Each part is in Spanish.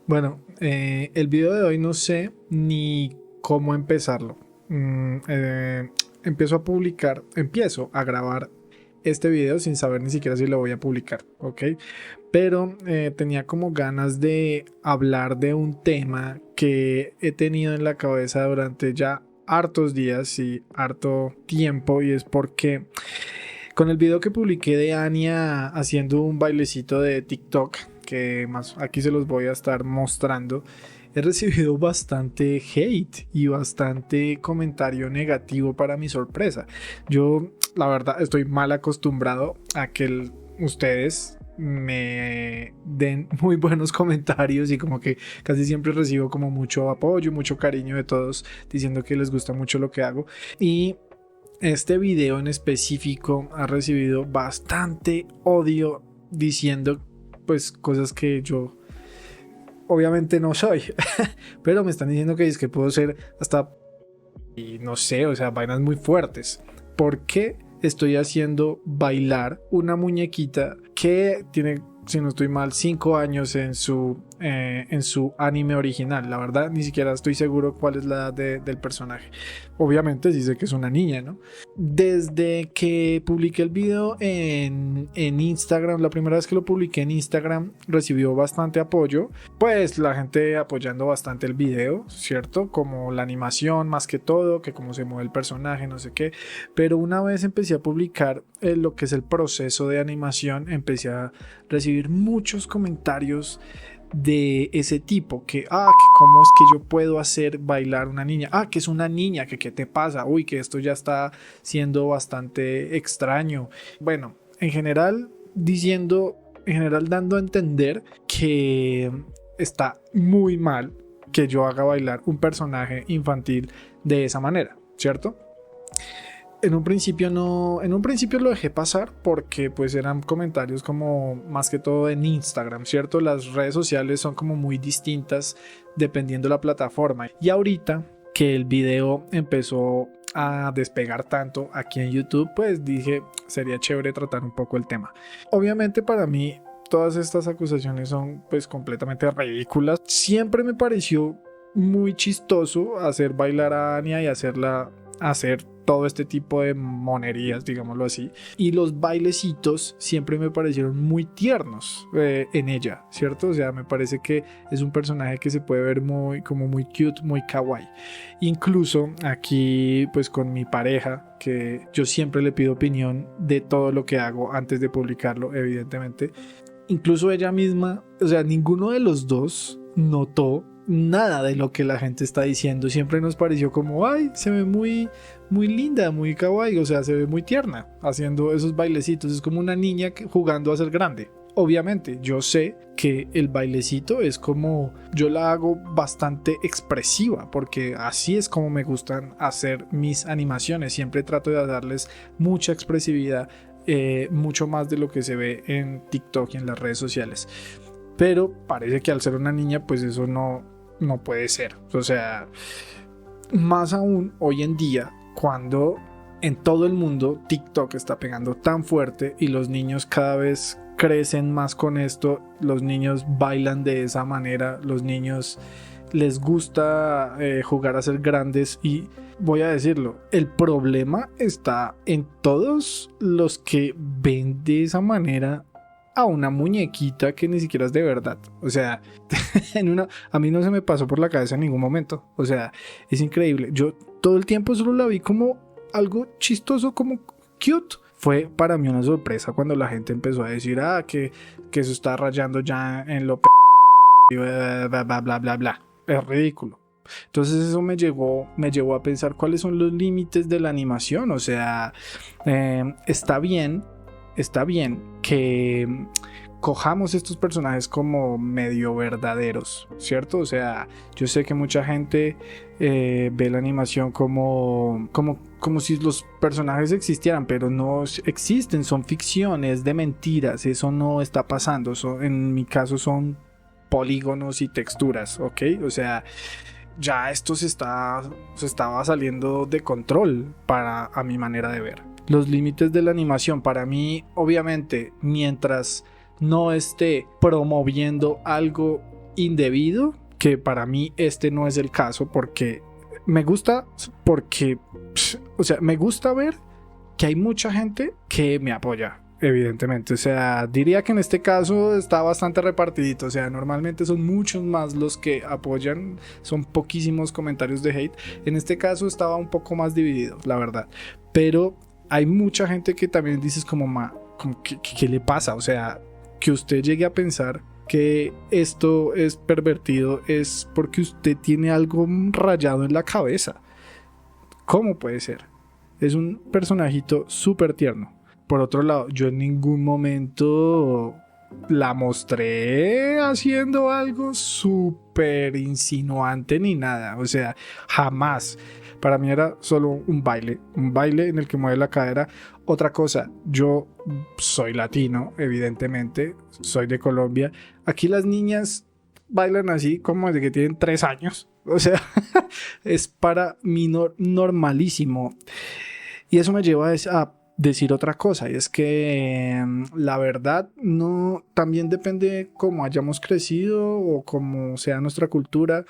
Bueno, el video de hoy no sé ni cómo empezarlo. Empiezo a grabar este video sin saber ni siquiera si lo voy a publicar, ¿ok? Pero tenía como ganas de hablar de un tema que he tenido en la cabeza durante ya hartos días y harto tiempo, y es porque con el video que publiqué de Anya haciendo un bailecito de TikTok, que más aquí se los voy a estar mostrando, he recibido bastante hate y bastante comentario negativo para mi sorpresa. Yo, la verdad, estoy mal acostumbrado a que ustedes me den muy buenos comentarios, y como que casi siempre recibo como mucho apoyo, mucho cariño de todos diciendo que les gusta mucho lo que hago. Y este video en específico ha recibido bastante odio diciendo pues cosas que yo obviamente no soy, pero me están diciendo que es que puedo ser hasta, y no sé, o sea, vainas muy fuertes. ¿Por qué estoy haciendo bailar una muñequita que tiene, si no estoy mal, 5 años en su anime original? La verdad, ni siquiera estoy seguro cuál es la edad del personaje. Obviamente sí sé que es una niña, ¿no? Desde que publiqué el video en Instagram, la primera vez que lo publiqué en Instagram, recibió bastante apoyo. Pues la gente apoyando bastante el video, ¿cierto? Como la animación más que todo, que cómo se mueve el personaje, no sé qué. Pero una vez empecé a publicar lo que es el proceso de animación, empecé a recibir muchos comentarios de ese tipo, que cómo es que yo puedo hacer bailar una niña, que es una niña, que qué te pasa, uy, que esto ya está siendo bastante extraño. Bueno, en general dando a entender que está muy mal que yo haga bailar un personaje infantil de esa manera, ¿cierto? En un principio lo dejé pasar porque pues eran comentarios como más que todo en Instagram, ¿cierto? Las redes sociales son como muy distintas dependiendo de la plataforma. Y ahorita que el video empezó a despegar tanto aquí en YouTube, pues dije, sería chévere tratar un poco el tema. Obviamente para mí todas estas acusaciones son pues completamente ridículas. Siempre me pareció muy chistoso hacer bailar a Anya y hacer todo este tipo de monerías, digámoslo así. Y los bailecitos siempre me parecieron muy tiernos en ella, ¿cierto? O sea, me parece que es un personaje que se puede ver muy cute, muy kawaii. Incluso aquí, pues con mi pareja, que yo siempre le pido opinión de todo lo que hago antes de publicarlo, evidentemente. Incluso ella misma, o sea, ninguno de los dos notó nada de lo que la gente está diciendo. Siempre nos pareció como, se ve muy, muy linda, muy kawaii, o sea, se ve muy tierna haciendo esos bailecitos. Es como una niña jugando a ser grande. Obviamente, yo sé que el bailecito es como, yo la hago bastante expresiva, porque así es como me gustan hacer mis animaciones. Siempre trato de darles mucha expresividad, mucho más de lo que se ve en TikTok y en las redes sociales. Pero parece que al ser una niña, pues eso no puede ser. O sea, más aún hoy en día, cuando en todo el mundo TikTok está pegando tan fuerte y los niños cada vez crecen más con esto, los niños bailan de esa manera, los niños les gusta jugar a ser grandes. Y voy a decirlo, el problema está en todos los que ven de esa manera a una muñequita que ni siquiera es de verdad. O sea, a mí no se me pasó por la cabeza en ningún momento. O sea, es increíble. Yo todo el tiempo solo la vi como algo chistoso, como cute. Fue para mí una sorpresa cuando la gente empezó a decir que eso está rayando ya en lo bla bla bla bla bla. Es ridículo. Entonces eso me llevó a pensar cuáles son los límites de la animación. O sea, está bien que cojamos estos personajes como medio verdaderos, ¿cierto? O sea, yo sé que mucha gente ve la animación como si los personajes existieran, pero no existen, son ficciones de mentiras, eso no está pasando. En mi caso son polígonos y texturas, ¿ok? O sea, ya esto se estaba saliendo de control a mi manera de ver. Los límites de la animación para mí, obviamente, mientras no esté promoviendo algo indebido, que para mí este no es el caso, porque me gusta ver que hay mucha gente que me apoya, evidentemente. O sea, diría que en este caso está bastante repartidito. O sea, normalmente son muchos más los que apoyan, son poquísimos comentarios de hate. En este caso estaba un poco más dividido, la verdad. Pero hay mucha gente que también dices como ¿qué le pasa? O sea, que usted llegue a pensar que esto es pervertido es porque usted tiene algo rayado en la cabeza. ¿Cómo puede ser? Es un personajito súper tierno. Por otro lado, yo en ningún momento la mostré haciendo algo súper insinuante ni nada. O sea, jamás. Para mí era solo un baile en el que mueve la cadera. Otra cosa, yo soy latino, evidentemente, soy de Colombia. Aquí las niñas bailan así como desde que tienen 3 años. O sea, es para mí normalísimo. Y eso me lleva a decir otra cosa, y es que la verdad no, también depende cómo hayamos crecido o cómo sea nuestra cultura.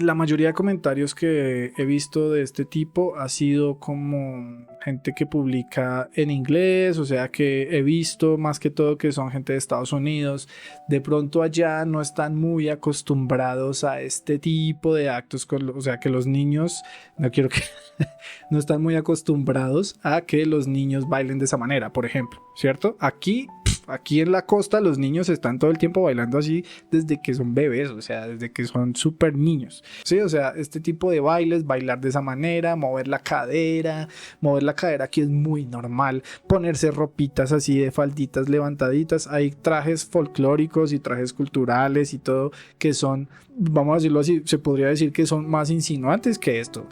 La mayoría de comentarios que he visto de este tipo ha sido como gente que publica en inglés, o sea que he visto más que todo que son gente de Estados Unidos. De pronto allá no están muy acostumbrados a este tipo de actos, o sea que los niños, no están muy acostumbrados a que los niños bailen de esa manera, por ejemplo, ¿cierto? Aquí en la costa los niños están todo el tiempo bailando así desde que son bebés, o sea, desde que son súper niños. Sí, o sea, este tipo de bailes, bailar de esa manera, mover la cadera aquí es muy normal, ponerse ropitas así de falditas levantaditas. Hay trajes folclóricos y trajes culturales y todo que son, vamos a decirlo así, se podría decir que son más insinuantes que esto,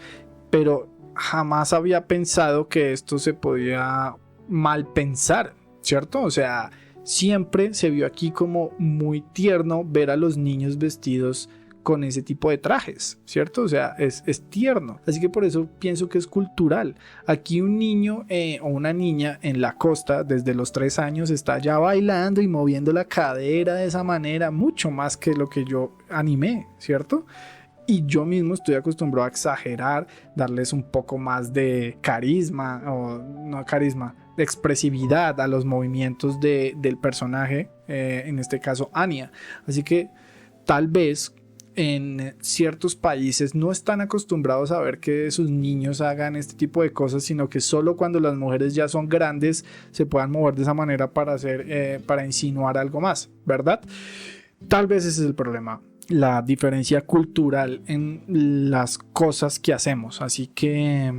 pero jamás había pensado que esto se podía mal pensar, ¿cierto? O sea, siempre se vio aquí como muy tierno ver a los niños vestidos con ese tipo de trajes, ¿cierto? O sea, es tierno. Así que por eso pienso que es cultural. Aquí un niño o una niña en la costa desde los 3 años está ya bailando y moviendo la cadera de esa manera, mucho más que lo que yo animé, ¿cierto? Y yo mismo estoy acostumbrado a exagerar, darles un poco más de carisma, o no carisma, de expresividad a los movimientos del personaje, en este caso Anya. Así que tal vez en ciertos países no están acostumbrados a ver que sus niños hagan este tipo de cosas, sino que solo cuando las mujeres ya son grandes se puedan mover de esa manera para insinuar algo más, ¿verdad? Tal vez ese es el problema, la diferencia cultural en las cosas que hacemos. Así que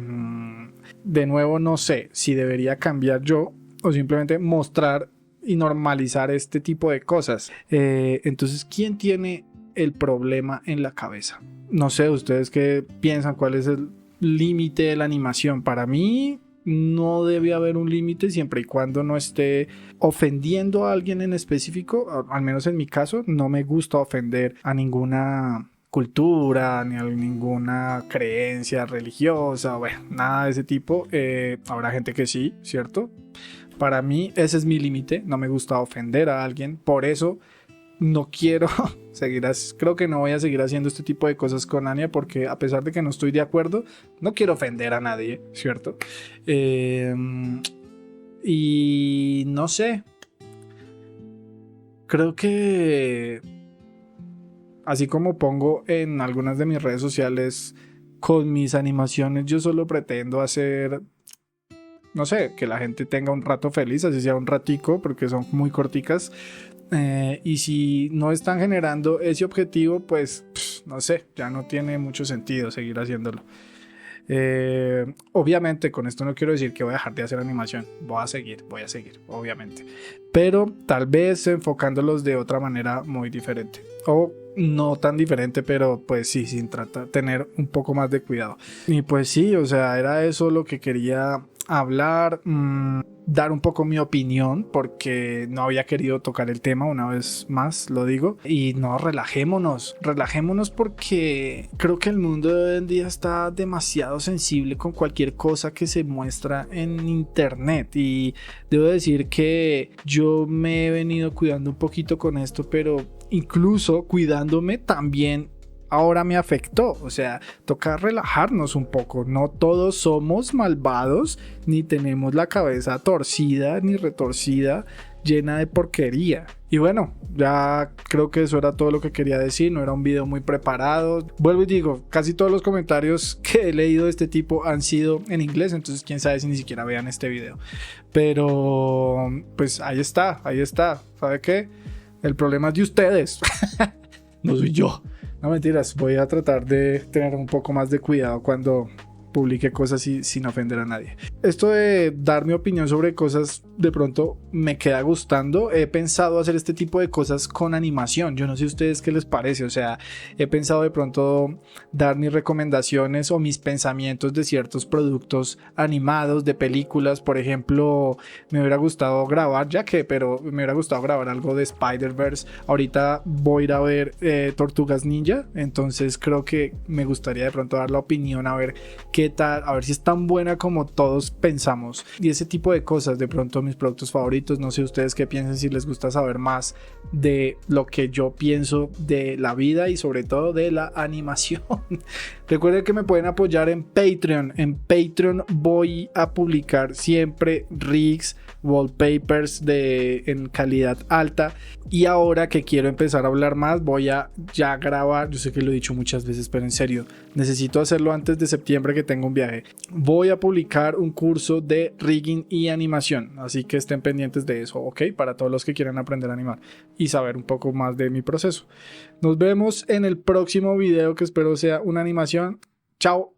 de nuevo no sé si debería cambiar yo o simplemente mostrar y normalizar este tipo de cosas. Entonces, ¿quién tiene el problema en la cabeza? No sé, ustedes qué piensan, cuál es el límite de la animación. Para mí no debe haber un límite siempre y cuando no esté ofendiendo a alguien en específico. Al menos en mi caso no me gusta ofender a ninguna cultura ni a ninguna creencia religiosa, bueno, nada de ese tipo. Habrá gente que sí, ¿cierto? Para mí ese es mi límite, no me gusta ofender a alguien, por eso no quiero creo que no voy a seguir haciendo este tipo de cosas con Anya, porque a pesar de que no estoy de acuerdo, no quiero ofender a nadie, ¿cierto? Y no sé, creo que así como pongo en algunas de mis redes sociales, con mis animaciones yo solo pretendo hacer, no sé, que la gente tenga un rato feliz, así sea un ratico, porque son muy corticas. Y si no están generando ese objetivo, pues no sé, ya no tiene mucho sentido seguir haciéndolo. Obviamente con esto no quiero decir que voy a dejar de hacer animación, voy a seguir, obviamente, pero tal vez enfocándolos de otra manera muy diferente, o no tan diferente, pero pues sí, sin tener un poco más de cuidado. Y pues sí, o sea, era eso lo que quería hablar, dar un poco mi opinión, porque no había querido tocar el tema, una vez más lo digo, y no, relajémonos porque creo que el mundo de hoy en día está demasiado sensible con cualquier cosa que se muestra en internet, y debo decir que yo me he venido cuidando un poquito con esto, pero incluso cuidándome también ahora me afectó. O sea, toca relajarnos un poco. No todos somos malvados, ni tenemos la cabeza torcida ni retorcida, llena de porquería. Y bueno, ya creo que eso era todo lo que quería decir. No era un video muy preparado. Vuelvo y digo, casi todos los comentarios que he leído de este tipo han sido en inglés, entonces quién sabe si ni siquiera vean este video. Pero pues ahí está. ¿Sabe qué? El problema es de ustedes. No soy yo. No, mentiras, voy a tratar de tener un poco más de cuidado cuando publique cosas sin ofender a nadie. Esto de dar mi opinión sobre cosas de pronto me queda gustando. He pensado hacer este tipo de cosas con animación. Yo no sé a ustedes qué les parece. O sea, he pensado de pronto dar mis recomendaciones o mis pensamientos de ciertos productos animados, de películas. Por ejemplo, me hubiera gustado grabar, pero me hubiera gustado grabar algo de Spider-Verse. Ahorita voy a ir a ver Tortugas Ninja. Entonces creo que me gustaría de pronto dar la opinión, a ver qué tal, a ver si es tan buena como todos pensamos. Y ese tipo de cosas, de pronto mis productos favoritos. No sé ustedes qué piensan, si les gusta saber más de lo que yo pienso de la vida y sobre todo de la animación. Recuerden que me pueden apoyar en Patreon. En Patreon voy a publicar siempre rigs, wallpapers en calidad alta. Y ahora que quiero empezar a hablar más, voy a ya grabar. Yo sé que lo he dicho muchas veces, pero en serio, necesito hacerlo antes de septiembre, que tengo un viaje. Voy a publicar un curso de rigging y animación, así que estén pendientes de eso, ¿ok? Para todos los que quieran aprender a animar y saber un poco más de mi proceso. Nos vemos en el próximo video, que espero sea una animación. Chao.